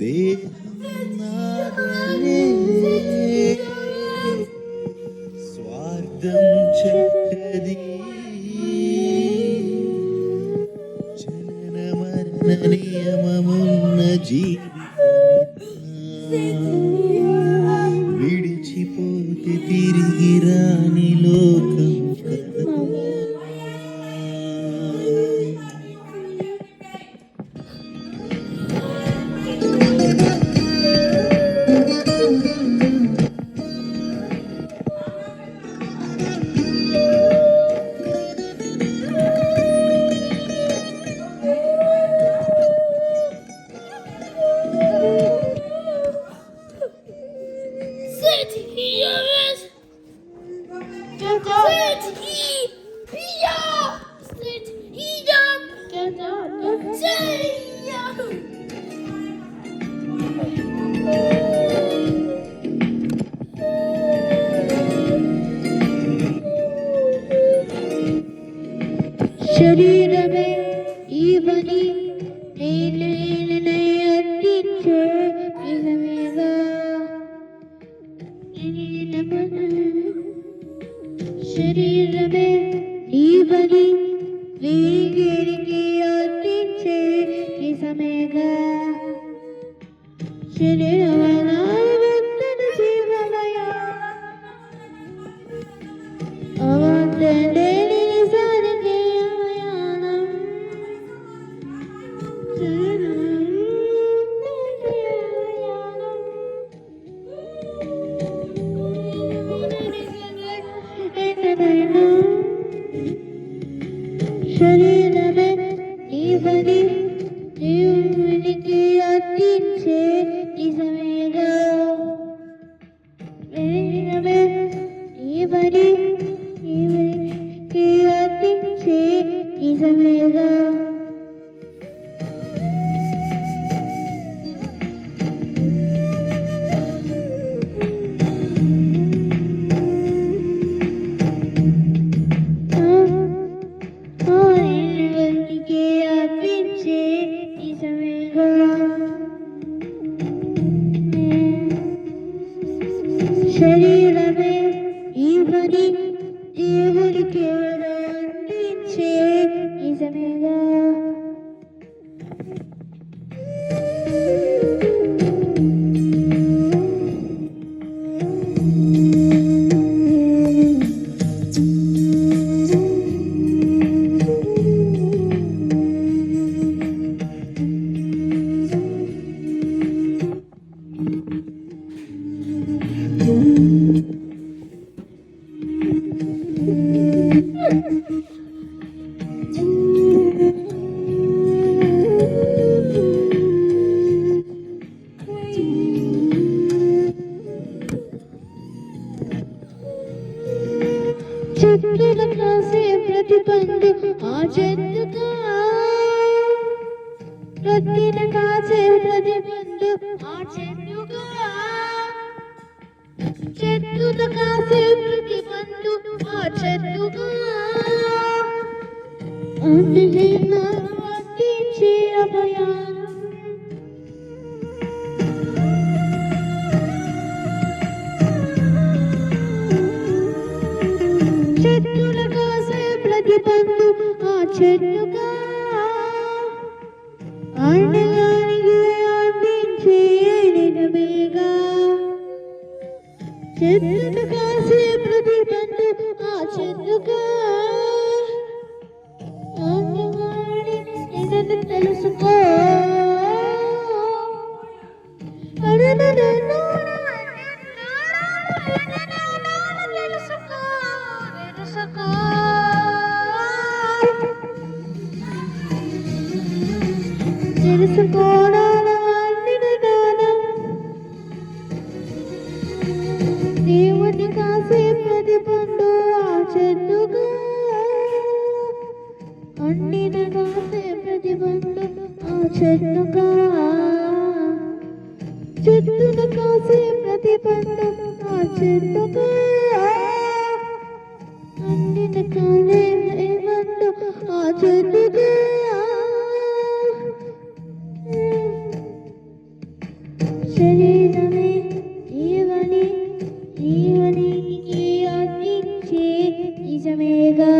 దేహం నాదనే స్వార్థం చెడ్డది జనన మరణ నియమమున్న జీవితం విడిచిపోతే తిరిగి రాని లోకం కదా శరీరమే ఈవని అందించే నిజమేగా శరీరమే ఈవని వీరికి అందించే నిజమేగా శరీరమైన జీవమయ అవంతనే శరీరమే నీవని దేవునికి అందించే నిజమేగా శరీరమే నీవని దేవునికి అందించే నిజమేగా శరీరమే ఈవని దేవునికి అందించే నిజమేగా చెట్టుల కాసే ప్రతి పండు ఆ చెట్టుగా ప్రతిన కాసే ప్రతి పండు ఆ చెట్టుగా చెట్టుల కాసే ప్రతి పండు ఆ చెట్టుగా అందించే అభయానం చెట్టుల కాసే ప్రతి పండు ఆ చెట్టుగా అండగానికి అందించే నిజమేగా చెట్టుల కాసే ప్రతి పండు ఆ చెట్టుగా అండగానికి నిజం తెలుసుకో దేవుని కాసే ప్రతి పండు ఆ చెట్టుగా అండిన కాసే ప్రతి పండు ఆ చెట్టుగా చెట్టున కాసే ప్రతి పండు ఆ చెట్టుగా అండిన కాసే పండు ఆ చెట్టుగా శరీరమే జీవని జీవనికి అందించే నిజమేగా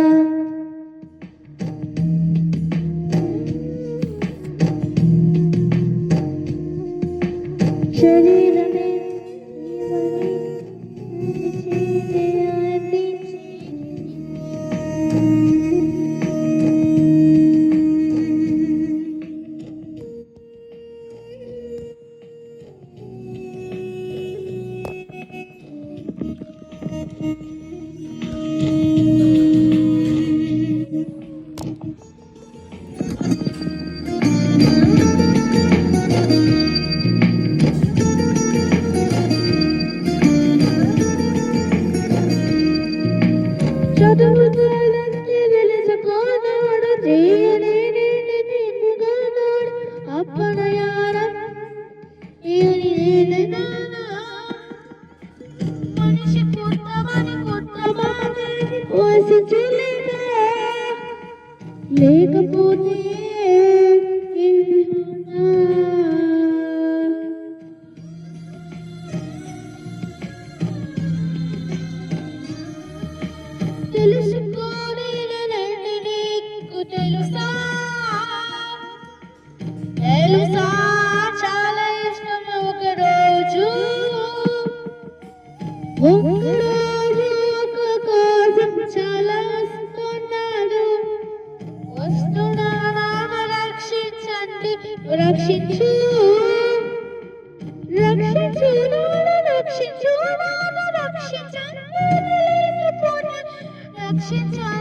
శరీరమే జీవని చదువుతానంటే తెలుసుకోనాడు చేయలేని నిన్నుగానాడు అప్పనయారం మనిషి కొత్తమని పోషించలేక లేకపోతే తెలుసుకోని నీకు తెలుసా తెలుసా చాలా ఇష్టం ఒకరోజు ఒక కోసం చాలా వస్తున్నాడు రక్షించండి రక్షించు రక్షించు రక్షించు రక్షించండి రక్షించండి